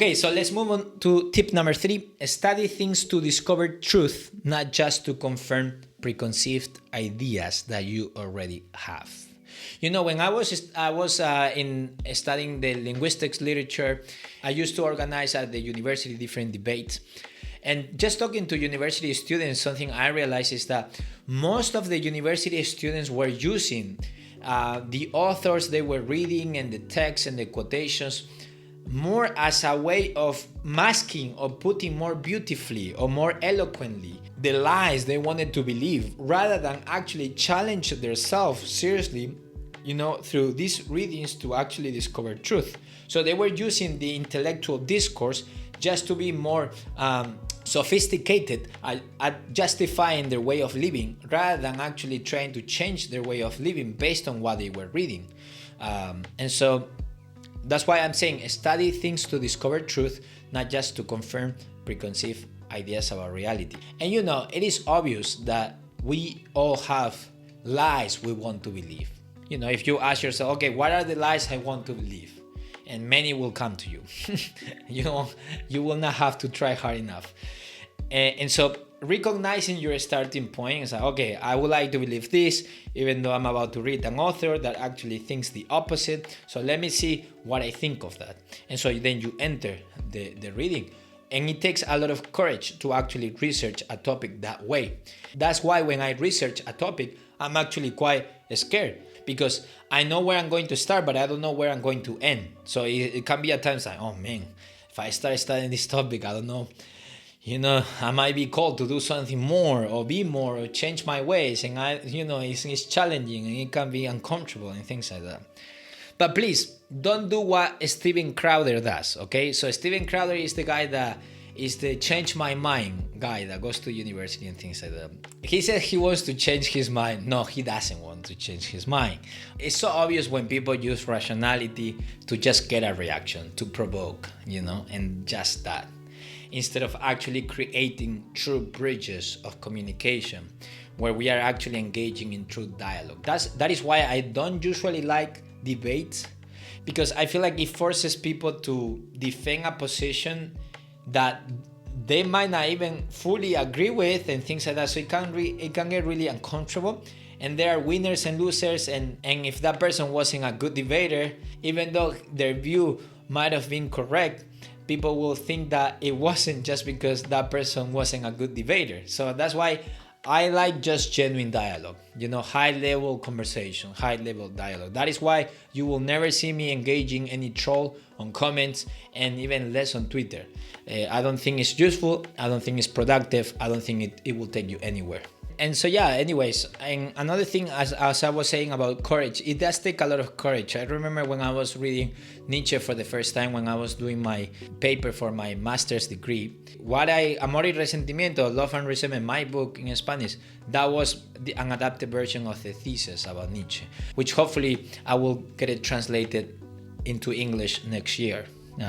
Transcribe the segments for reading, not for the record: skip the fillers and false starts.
Okay, so let's move on to tip number 3. Study things to discover truth, not just to confirm preconceived ideas that you already have. You know, when I was in studying the linguistics literature, I used to organize at the university different debates. And just talking to university students, something I realized is that most of the university students were using the authors they were reading and the text and the quotations more as a way of masking or putting more beautifully or more eloquently the lies they wanted to believe, rather than actually challenge themselves seriously, you know, through these readings to actually discover truth. So they were using the intellectual discourse just to be more sophisticated at justifying their way of living, rather than actually trying to change their way of living based on what they were reading. And so that's why I'm saying study things to discover truth, not just to confirm preconceived ideas about reality. And you know, it is obvious that we all have lies we want to believe. You know, if you ask yourself, okay, what are the lies I want to believe? And many will come to you. You know, you will not have to try hard enough. And so recognizing your starting point is like, okay, I would like to believe this, even though I'm about to read an author that actually thinks the opposite. So let me see what I think of that. And so then you enter the reading. And it takes a lot of courage to actually research a topic that way. That's why when I research a topic, I'm actually quite scared, because I know where I'm going to start, but I don't know where I'm going to end. So it can be at times like, oh man, if I start studying this topic, I don't know, you know, I might be called to do something more or be more or change my ways. And it's challenging and it can be uncomfortable and things like that. But please don't do what Steven Crowder does, okay? So Steven Crowder is the guy that is the change my mind guy that goes to university and things like that. He said he wants to change his mind. No, he doesn't want to change his mind. It's so obvious when people use rationality to just get a reaction, to provoke, you know, and just that, instead of actually creating true bridges of communication where we are actually engaging in true dialogue. That is why I don't usually like debates, because I feel like it forces people to defend a position that they might not even fully agree with and things like that. So it can get really uncomfortable, and there are winners and losers, and if that person wasn't a good debater, even though their view might have been correct, people will think that it wasn't just because that person wasn't a good debater. So that's why I like just genuine dialogue, you know, high-level conversation, high-level dialogue. That is why you will never see me engaging any troll on comments, and even less on Twitter. I don't think it's useful. I don't think it's productive. I don't think it will take you anywhere. And so yeah, anyways, and another thing, as I was saying about courage, it does take a lot of courage. I remember when I was reading Nietzsche for the first time, when I was doing my paper for my master's degree, Amor y Resentimiento, Love and Resentment, my book in Spanish, that was an adapted version of the thesis about Nietzsche, which hopefully I will get it translated into English next year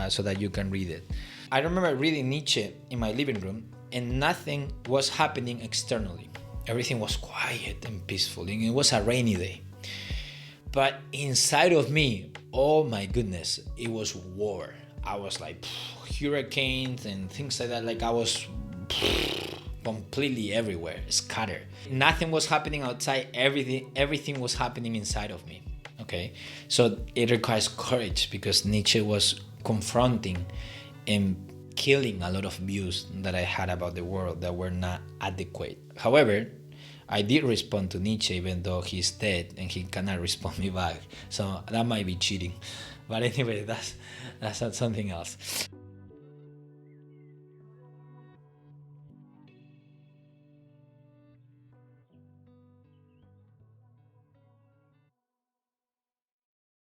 so that you can read it. I remember reading Nietzsche in my living room, and nothing was happening externally. Everything was quiet and peaceful, and it was a rainy day. But inside of me, oh my goodness, it was war. I was like hurricanes and things like that. Like I was completely everywhere, scattered. Nothing was happening outside. Everything was happening inside of me. Okay, so it requires courage, because Nietzsche was confronting and killing a lot of views that I had about the world that were not adequate. However, I did respond to Nietzsche, even though he's dead and he cannot respond me back. So that might be cheating. But anyway, that's something else.